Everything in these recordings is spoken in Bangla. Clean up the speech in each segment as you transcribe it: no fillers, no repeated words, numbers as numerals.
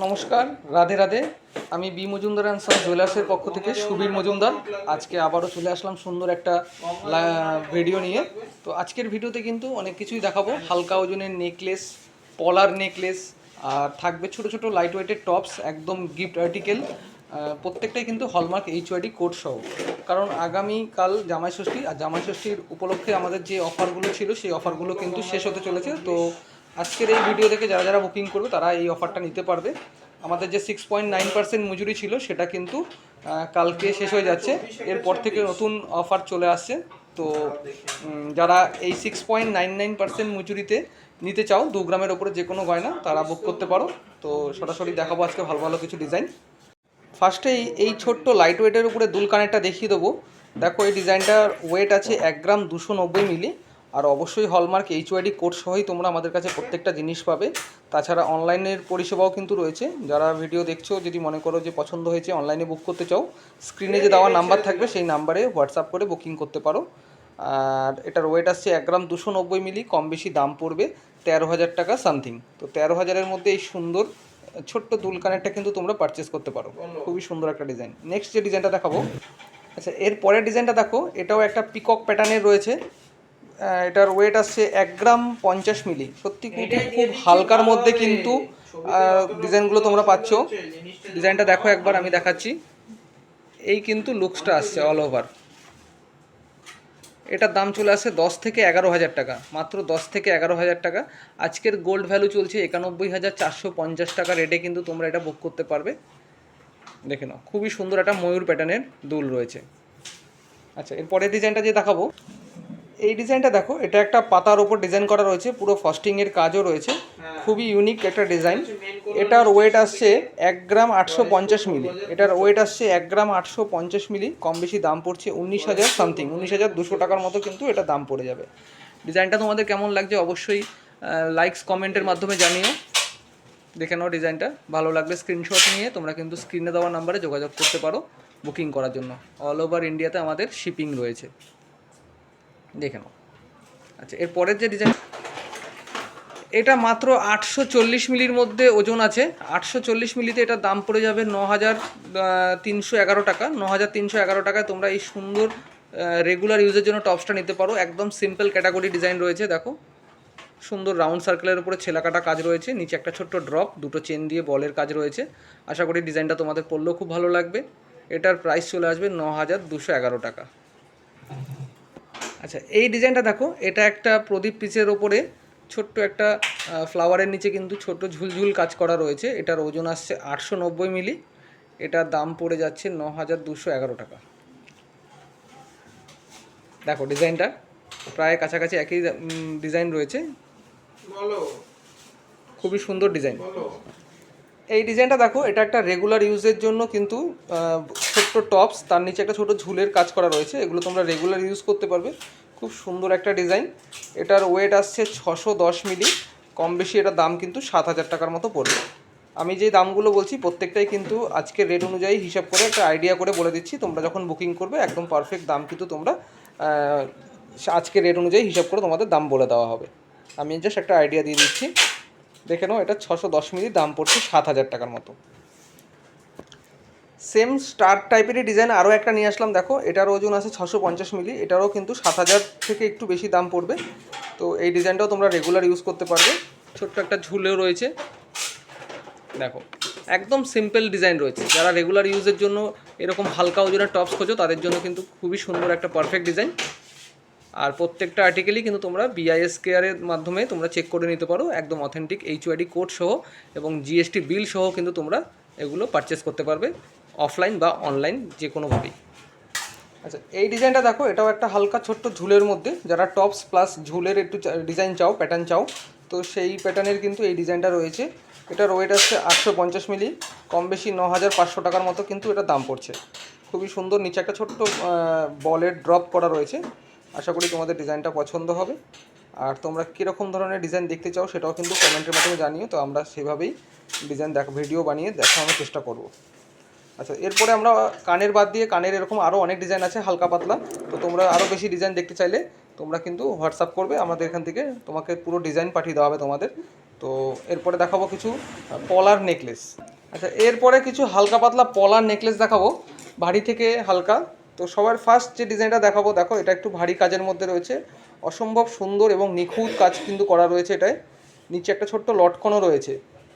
নমস্কার, রাধে রাধে। আমি বি মজুমদার অ্যান্ড সন্স জুয়েলার্সের পক্ষ থেকে সুবীর মজুমদার। আজকে আবারও চলে আসলাম সুন্দর একটা ভিডিও নিয়ে। তো আজকের ভিডিওতে কিন্তু অনেক কিছুই দেখাবো। হালকা ওজনের নেকলেস, পলার নেকলেস, আর থাকবে ছোট ছোট লাইট ওয়েটের টপস, একদম গিফট আর্টিকেল। প্রত্যেকটাই কিন্তু হলমার্ক এইচওআইডি কোড সহ। কারণ আগামীকাল জামাই ষষ্ঠী, আর জামাই ষষ্ঠীর উপলক্ষে আমাদের যে অফারগুলো ছিল সেই অফারগুলো কিন্তু শেষ হতে চলেছে। তো আজকের এই ভিডিও থেকে যারা যারা বুকিং করবে তারা এই অফারটা নিতে পারবে। আমাদের যে 6.9% মজুরি ছিল সেটা কিন্তু কালকে শেষ হয়ে যাচ্ছে। এরপর থেকে নতুন অফার চলে আসছে। তো যারা এই 6.99% মজুরিতে নিতে চাও 2 গ্রামের ওপরে যে কোনো গয়না, তারা বুক করতে পারো। তো সরাসরি দেখাবো আজকে ভালো ভালো কিছু ডিজাইন। ফার্স্টেই এই ছোট্ট লাইট ওয়েটের উপরে দুল কানেরটা দেখিয়ে দেবো। দেখো, এই ডিজাইনটার ওয়েট আছে 1 গ্রাম 290 মিলি। আর অবশ্যই হলমার্ক এইচওআইডি কোড সহই তোমরা আমাদের কাছে প্রত্যেকটা জিনিস পাবে। তাছাড়া অনলাইনের পরিষেবাও কিন্তু রয়েছে। যারা ভিডিও দেখছো, যদি মনে করো যে পছন্দ হয়েছে অনলাইনে বুক করতে চাও, স্ক্রিনে যে দেওয়া নাম্বার থাকবে সেই নাম্বারে হোয়াটসঅ্যাপ করে বুকিং করতে পারো। আর এটার ওয়েট আসছে 1 গ্রাম 290 মিলি, কম বেশি দাম পড়বে 13,000 টাকা সামথিং। তো 13,000-এর মধ্যে এই সুন্দর ছোট্ট দুল কানেরটা কিন্তু তোমরা পারচেস করতে পারো। খুবই সুন্দর একটা ডিজাইন। নেক্সট যে ডিজাইনটা দেখাবো, আচ্ছা এর পরের ডিজাইনটা দেখো, এটাও একটা পিকক প্যাটার্নের রয়েছে। এটার ওয়েট আসছে 1 গ্রাম 50 মিলি। সত্যি খুব হালকার মধ্যে কিন্তু ডিজাইনগুলো তোমরা পাচ্ছ। ডিজাইনটা দেখো একবার, আমি দেখাচ্ছি। এই কিন্তু লুকসটা আসছে অল ওভার। এটার দাম চলে আসে 10 থেকে 11,000 টাকা, মাত্র 10 থেকে 11,000 টাকা। আজকের গোল্ড ভ্যালু চলছে 91,450 টাকা রেটে কিন্তু তোমরা এটা বুক করতে পারবে। দেখে নাও, খুবই সুন্দর একটা ময়ূর প্যাটার্নের দুল রয়েছে। আচ্ছা, এর পরের ডিজাইনটা যে দেখাবো, এই ডিজাইনটা দেখো, এটা একটা পাতার ওপর ডিজাইন করা রয়েছে, পুরো ফস্টিংয়ের কাজও রয়েছে। খুবই ইউনিক একটা ডিজাইন। এটার ওয়েট আসছে 1 গ্রাম 850 মিলি। এটার ওয়েট আসছে 1 গ্রাম 850 মিলি, কম বেশি দাম পড়ছে 19,000 সামথিং, 19,200 টাকার মতো কিন্তু এটা দাম পড়ে যাবে। ডিজাইনটা তোমাদের কেমন লাগছে অবশ্যই লাইকস কমেন্টের মাধ্যমে জানিও। দেখে নাও ডিজাইনটা, ভালো লাগলে স্ক্রিনশট নিয়ে তোমরা কিন্তু স্ক্রিনে দেওয়া নাম্বারে যোগাযোগ করতে পারো বুকিং করার জন্য। অল ওভার ইন্ডিয়াতে আমাদের শিপিং রয়েছে, দেখে নাও। আচ্ছা, এর পরের যে ডিজাইন, এটা মাত্র 840 মিলির মধ্যে ওজন আছে। 840 মিলিতে এটার দাম পড়ে যাবে 9,311 টাকা। 9,311 টাকায় তোমরা এই সুন্দর রেগুলার ইউজের জন্য টপসটা নিতে পারো। একদম সিম্পল ক্যাটাগরি ডিজাইন রয়েছে। দেখো, সুন্দর রাউন্ড সার্কেলের উপরে ছেলাকাটা কাজ রয়েছে, নিচে একটা ছোট্ট ড্রপ, দুটো চেন দিয়ে বলের কাজ রয়েছে। আশা করি ডিজাইনটা তোমাদের পরলেও খুব ভালো লাগবে। এটার প্রাইস চলে আসবে 9,211 টাকা। আচ্ছা, এই ডিজাইনটা দেখো, এটা একটা প্রদীপ পিসের ওপরে ছোট্ট একটা ফ্লাওয়ারের নিচে কিন্তু ছোট ঝুলঝুল কাজ করা রয়েছে। এটার ওজন আসছে 890 মিলি। এটার দাম পড়ে যাচ্ছে 9,211 টাকা। দেখো ডিজাইনটা প্রায় কাছাকাছি একই ডিজাইন রয়েছে, খুবই সুন্দর ডিজাইন। এই ডিজাইনটা দেখো, এটা একটা রেগুলার ইউজের জন্য কিন্তু ছোট্ট টপস, তার নিচে একটা ছোট ঝুলের কাজ করা রয়েছে। এগুলো তোমরা রেগুলার ইউজ করতে পারবে। খুব সুন্দর একটা ডিজাইন। এটার ওয়েট আসছে 610 মিলি, কম বেশি এটার দাম কিন্তু 7,000 টাকার মতো পড়বে। আমি যে দামগুলো বলছি প্রত্যেকটাই কিন্তু আজকের রেট অনুযায়ী হিসাব করে একটা আইডিয়া করে বলে দিচ্ছি। তোমরা যখন বুকিং করবে একদম পারফেক্ট দাম কিন্তু তোমরা আজকের রেট অনুযায়ী হিসাব করে তোমাদের দাম বলে দেওয়া হবে। আমি জাস্ট একটা আইডিয়া দিয়ে দিচ্ছি। দেখে নাও, এটা 610 মিলি, দাম পড়ছে 7,000 টাকার মতো। সেম স্টার টাইপেরই ডিজাইন আরও একটা নিয়ে আসলাম। দেখো, এটার ওজন আছে 650 মিলি। এটারও কিন্তু 7,000 থেকে একটু বেশি দাম পড়বে। তো এই ডিজাইনটাও তোমরা রেগুলার ইউজ করতে পারবে। ছোট্ট একটা ঝুলেও রয়েছে। দেখো, একদম সিম্পল ডিজাইন রয়েছে। যারা রেগুলার ইউজের জন্য এরকম হালকা ওজনের টপস খোঁজো তাদের জন্য কিন্তু খুবই সুন্দর একটা পারফেক্ট ডিজাইন। আর প্রত্যেকটা আর্টিকেলই কিন্তু তোমরা বিআইএস কেয়ারের মাধ্যমে তোমরা চেক করে নিতে পারো, একদম অথেন্টিক এইচওআইডি কোড সহ এবং জিএসটি বিল সহ কিন্তু তোমরা এগুলো পারচেস করতে পারবে অফলাইন বা অনলাইন যে কোনোভাবেই। আচ্ছা, এই ডিজাইনটা দেখো, এটাও একটা হালকা ছোট্ট ঝুলের মধ্যে। যারা টপস প্লাস ঝুলের একটু ডিজাইন চাও, প্যাটার্ন চাও, তো সেই প্যাটার্নের কিন্তু এই ডিজাইনটা রয়েছে। এটার ওয়েট আসছে 850 মিলি, কম বেশি 9,500 টাকার মতো কিন্তু এটা দাম পড়ছে। খুবই সুন্দর, নিচে একটা ছোট্ট বলের ড্রপ করা রয়েছে। আশা করি তোমাদের ডিজাইনটা পছন্দ হবে। আর তোমরা কীরকম ধরনের ডিজাইন দেখতে চাও সেটাও কিন্তু কমেন্টের মাধ্যমে জানিও। তো আমরা সেভাবেই ডিজাইন ভিডিও বানিয়ে দেখানোর চেষ্টা করব। আচ্ছা, এরপরে আমরা কানের বাদ দিয়ে কানের এরকম আরও অনেক ডিজাইন আছে হালকা পাতলা। তো তোমরা আরও বেশি ডিজাইন দেখতে চাইলে তোমরা কিন্তু হোয়াটসঅ্যাপ করবে, আমাদের এখান থেকে তোমাকে পুরো ডিজাইন পাঠিয়ে দেওয়া হবে তোমাদের। তো এরপরে দেখাবো কিছু পলার নেকলেস। আচ্ছা, এরপরে কিছু হালকা পাতলা পলার নেকলেস দেখাবো, ভারী থেকে হালকা। তো সবার ফার্স্ট যে ডিজাইনটা দেখাবো, দেখো এটা একটু ভারী কাজের মধ্যে রয়েছে, অসম্ভব সুন্দর এবং নিখুঁত কাজ কিন্তু করা রয়েছে এটায়। নিচে একটা ছোট্ট লটকনও রয়েছে।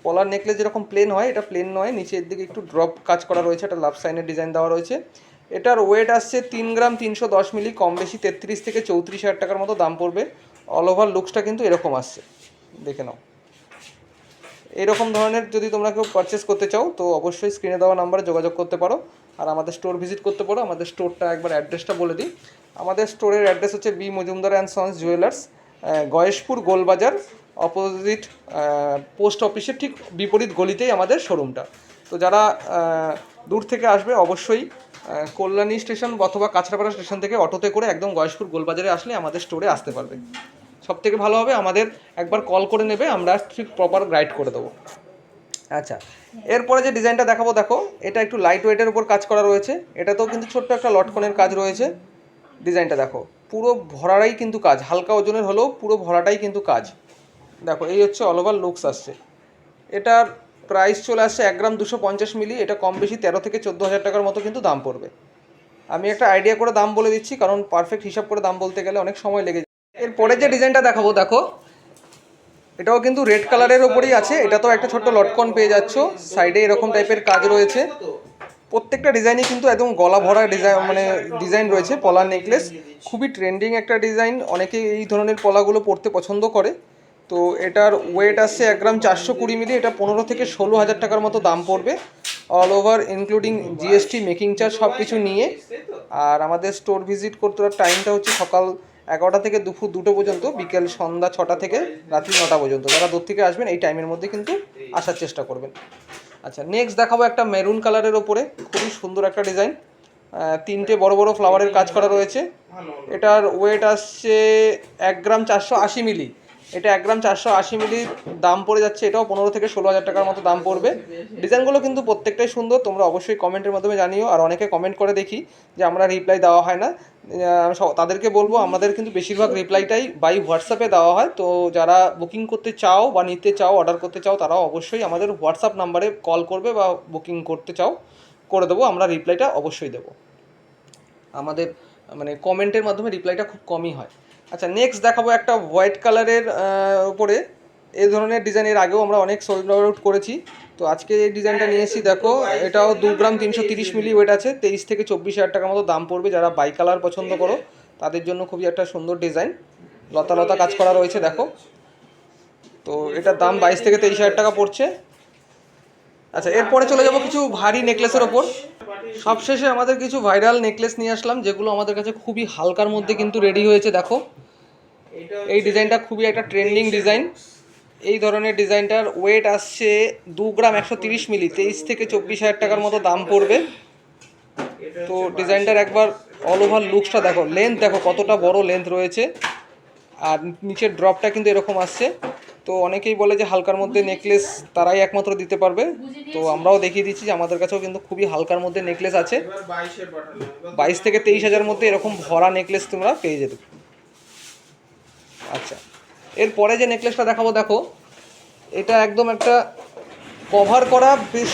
পলার নেকলেস যেরকম প্লেন হয়, এটা প্লেন নয়, নিচের দিকে একটু ড্রপ কাজ করা রয়েছে, একটা লাভ সাইনের ডিজাইন দেওয়া রয়েছে। এটার ওয়েট আসছে 3 গ্রাম 310 মিলি, কম বেশি 33 থেকে 34 হাজার টাকার মতো দাম পড়বে। অল ওভার লুকসটা কিন্তু এরকম আসছে, দেখে নাও। এরকম ধরনের যদি তোমরা কেউ পারচেস করতে চাও তো অবশ্যই স্ক্রিনে দেওয়া নাম্বারে যোগাযোগ করতে পারো, আর আমাদের স্টোর ভিজিট করতে পারো। আমাদের স্টোরটা একবার অ্যাড্রেসটা বলে দিই। আমাদের স্টোরের অ্যাড্রেস হচ্ছে B Majumdar and sons jewellers, Goyeshpur Golbazar, opposite post অফিসের ঠিক বিপরীত গলিতেই আমাদের শোরুমটা। তো যারা দূর থেকে আসবে অবশ্যই কল্যাণী স্টেশন অথবা কাছড়াপাড়া স্টেশন থেকে অটোতে করে একদম গয়েশপুর গোলবাজারে আসলে আমাদের স্টোরে আসতে পারবে। সবথেকে ভালো হবে আমাদের একবার কল করে নেবে, আমরা ঠিক প্রপার গাইড করে দেবো। আচ্ছা, এরপরে যে ডিজাইনটা দেখাবো, দেখো এটা একটু লাইট ওয়েটের উপর কাজ করা রয়েছে। এটাতেও কিন্তু ছোট্ট একটা লটকনের কাজ রয়েছে। ডিজাইনটা দেখো, পুরো ভরাটাই কিন্তু কাজ, হালকা ওজনের হলেও পুরো ভরাটাই কিন্তু কাজ। দেখো এই হচ্ছে অল ওভার লুকস আসছে। এটার প্রাইস চলে আসছে 1 গ্রাম 250 মিলি। এটা কম বেশি 13 থেকে 14 হাজার টাকার মতো কিন্তু দাম পড়বে। আমি একটা আইডিয়া করে দাম বলে দিচ্ছি, কারণ পারফেক্ট হিসাব করে দাম বলতে গেলে অনেক সময় লেগে যায়। এরপরে যে ডিজাইনটা দেখাবো, দেখো এটাও কিন্তু রেড কালারের ওপরেই আছে। এটা তো একটা ছোট্ট লটকন পেয়ে যাচ্ছ, সাইডে এরকম টাইপের কাজ রয়েছে। প্রত্যেকটা ডিজাইনই কিন্তু একদম গলা ভরা ডিজাইন, মানে ডিজাইন রয়েছে। পলার নেকলেস খুবই ট্রেন্ডিং একটা ডিজাইন, অনেকে এই ধরনের পলাগুলো পরতে পছন্দ করে। তো এটার ওয়েট আসছে 1 গ্রাম 420 মিলি। এটা 15 থেকে 16 হাজার টাকার মতো দাম পড়বে, all over including GST, making charge সব কিছু নিয়ে। আর আমাদের স্টোর ভিজিট করতে টাইমটা হচ্ছে সকাল 11টা থেকে দুপুর 2টো পর্যন্ত, বিকেল সন্ধ্যা 6টা থেকে রাত্রি 9টা পর্যন্ত। যারা দূর থেকে আসবেন এই টাইমের মধ্যে কিন্তু আসার চেষ্টা করবেন। আচ্ছা, নেক্সট দেখাবো একটা মেরুন কালারের ওপরে খুবই সুন্দর একটা ডিজাইন, 3টে বড় বড় ফ্লাওয়ারের কাজ করা রয়েছে। এটার ওয়েট আসছে 1 গ্রাম 480 মিলি। এটা 1 গ্রাম 480 মিলি দাম পড়ে যাচ্ছে। এটাও 15 থেকে 16 হাজার টাকার মতো দাম পড়বে। ডিজাইনগুলো কিন্তু প্রত্যেকটাই সুন্দর, তোমরা অবশ্যই কমেন্টের মাধ্যমে জানিও। আর অনেকে কমেন্ট করে দেখি যে আমরা রিপ্লাই দেওয়া হয় না, তাদেরকে বলবো আমাদের কিন্তু বেশিরভাগ রিপ্লাইটাই বাই হোয়াটসঅ্যাপে দেওয়া হয়। তো যারা বুকিং করতে চাও বা নিতে চাও, অর্ডার করতে চাও, তারাও অবশ্যই আমাদের হোয়াটসঅ্যাপ নাম্বারে কল করবে বা বুকিং করতে চাও করে দেবো, আমরা রিপ্লাইটা অবশ্যই দেবো। আমাদের মানে কমেন্টের মাধ্যমে রিপ্লাইটা খুব কমই হয়। আচ্ছা, নেক্সট দেখাবো একটা হোয়াইট কালারের উপরে এই ধরনের ডিজাইন। এর আগেও আমরা অনেক সোল্ড আউট করেছি, তো আজকে এই ডিজাইনটা নিয়ে এসেছি। দেখো এটাও 2 গ্রাম 330 মিলি ওয়েট আছে, 23 থেকে 24 হাজার টাকার মতো দাম পড়বে। যারা বাই কালার পছন্দ করো তাদের জন্য খুবই একটা সুন্দর ডিজাইন, লতা লতা কাজ করা রয়েছে দেখো। তো এটার দাম 22 থেকে 23 হাজার টাকা পড়ছে। আচ্ছা, এরপরে চলে যাবো কিছু ভারী নেকলেসের ওপর। সবশেষে আমাদের কিছু ভাইরাল নেকলেস নিয়ে আসলাম, যেগুলো আমাদের কাছে খুবই হালকার মধ্যে কিন্তু রেডি হয়েছে। দেখো এই ডিজাইনটা খুবই একটা ট্রেন্ডিং ডিজাইন। এই ধরনের ডিজাইনটার ওয়েট আসছে 2 গ্রাম 130 মিলি, 23 থেকে 24 হাজার টাকার মতো দাম পড়বে। তো ডিজাইনটার একবার অল ওভার লুকসটা দেখো, লেন্থ দেখো কতটা বড় লেন্থ রয়েছে, আর নিচের ড্রপটা কিন্তু এরকম আসছে। তো অনেকেই বলে যে হালকার মধ্যে নেকলেস তারাই একমাত্র দিতে পারবে, তো আমরাও দেখিয়ে দিচ্ছি যে আমাদের কাছেও কিন্তু খুবই হালকার মধ্যে নেকলেস আছে। 22 থেকে 23 হাজার মধ্যে এরকম ভরা নেকলেস তোমরা পেয়ে যেতে। আচ্ছা, এরপরে যে নেকলেসটা দেখাবো, দেখো এটা একদম একটা কভার করা বেশ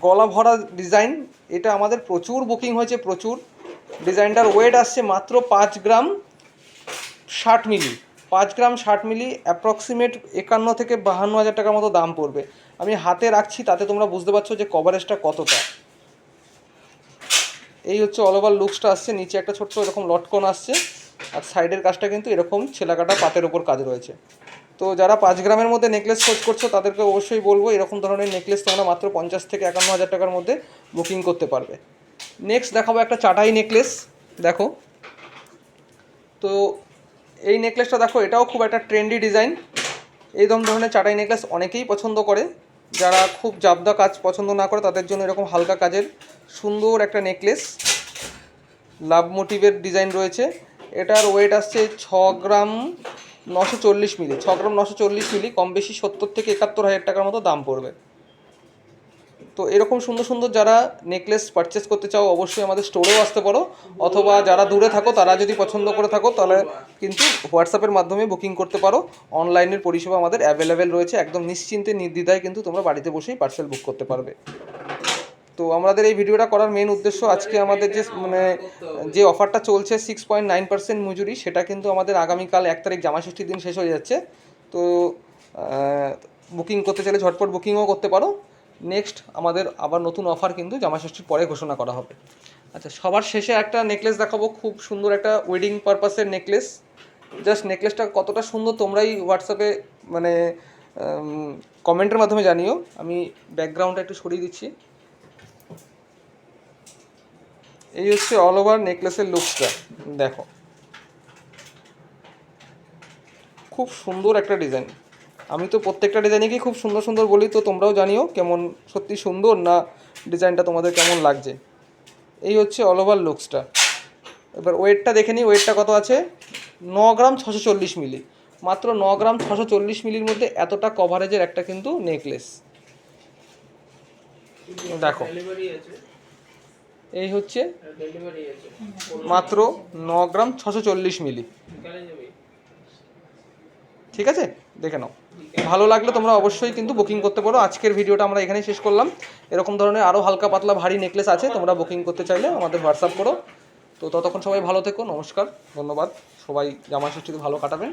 গলা ভরা ডিজাইন। এটা আমাদের প্রচুর বুকিং হয়েছে, প্রচুর। ডিজাইনটার ওয়েট আসছে মাত্র 5 গ্রাম 60 মিলি। 5 গ্রাম 60 মিলি অ্যাপ্রক্সিমেট 51 থেকে 52 হাজার টাকার মতো দাম পড়বে। আমি হাতে রাখছি, তাতে তোমরা বুঝতে পারছো যে কভারেজটা কতটা। এই হচ্ছে অল ওভার লুকসটা আসছে। নিচে একটা ছোট্ট এরকম লটকন আসছে, আর সাইডের কাজটা কিন্তু এরকম ছেলাকাটা পাতের ওপর কাজ রয়েছে। তো যারা 5 গ্রামের মধ্যে নেকলেস খোঁজ করছো তাদেরকে অবশ্যই বলবো এরকম ধরনের নেকলেস তোমরা মাত্র 50 থেকে 51 হাজার টাকার মধ্যে বুকিং করতে পারবে। নেক্সট দেখাবো একটা চাটাই নেকলেস। দেখো তো এই নেকলেসটা দেখো, এটাও খুব একটা ট্রেন্ডি ডিজাইন। এই ধরনের চাটাই নেকলেস অনেকেই পছন্দ করে। যারা খুব জাবদা কাজ পছন্দ না করে তাদের জন্য এরকম হালকা কাজের সুন্দর একটা নেকলেস, লাভ মোটিভের ডিজাইন রয়েছে। এটার ওয়েট আসছে 6 গ্রাম 940 মিলি। 6 গ্রাম 940 মিলি, কম বেশি 70 থেকে 71 হাজার টাকার মতো দাম পড়বে। তো এরকম সুন্দর সুন্দর যারা নেকলেস পারচেস করতে চাও অবশ্যই আমাদের স্টোরেও আসতে পারো, অথবা যারা দূরে থাকো তারা যদি পছন্দ করে থাকো তাহলে কিন্তু হোয়াটসঅ্যাপের মাধ্যমে বুকিং করতে পারো। অনলাইনের পরিষেবা আমাদের অ্যাভেলেবেল রয়েছে, একদম নিশ্চিন্তে নির্দ্বিধায় কিন্তু তোমরা বাড়িতে বসেই পার্সেল বুক করতে পারবে। তো আমাদের এই ভিডিওটা করার মেন উদ্দেশ্য, আজকে আমাদের যে অফারটা চলছে 6.9% মজুরি, সেটা কিন্তু আমাদের আগামীকাল 1 তারিখ জামাষষ্ঠীর দিন শেষ হয়ে যাচ্ছে। তো বুকিং করতে চাইলে ঝটপট বুকিংও করতে পারো। নেক্সট আমাদের আবার নতুন অফার কিন্তু জামাষষ্ঠীর পরে ঘোষণা করা হবে। আচ্ছা, সবার শেষে একটা নেকলেস দেখাবো, খুব সুন্দর একটা ওয়েডিং পারপাসের নেকলেস। জাস্ট নেকলেসটা কতটা সুন্দর তোমরাই হোয়াটসঅ্যাপে মানে কমেন্টের মাধ্যমে জানিও। আমি ব্যাকগ্রাউন্ডটা একটু সরিয়ে দিচ্ছি। এই হচ্ছে অল ওভার নেকলেসের লুকসটা, দেখো খুব সুন্দর একটা ডিজাইন। আমি তো প্রত্যেকটা ডিজাইনকেই খুব সুন্দর সুন্দর বলি, তো তোমরাও জানিও কেমন সত্যি সুন্দর না ডিজাইনটা তোমাদের কেমন লাগছে। এই হচ্ছে অল ওভার লুকসটা। এবার ওয়েটটা দেখে নিই, ওয়েটটা কত আছে, 9 গ্রাম 640 মিলি। মাত্র 9 গ্রাম 640 মিলির মধ্যে এতটা কভারেজের একটা কিন্তু নেকলেস। দেখো এই হচ্ছে মাত্র 9 গ্রাম 640 মিলি। ঠিক আছে, দেখে নাও। ভালো লাগলে তোমরা অবশ্যই কিন্তু বুকিং করতে পারো। আজকের ভিডিওটা আমরা এখানেই শেষ করলাম। এরকম ধরনের আরও হালকা পাতলা ভারী নেকলেস আছে, তোমরা বুকিং করতে চাইলে আমাদের হোয়াটসঅ্যাপ করো। তো ততক্ষণ সবাই ভালো থেকো, নমস্কার, ধন্যবাদ। সবাই জামাষষ্ঠীতে ভালো কাটাবেন।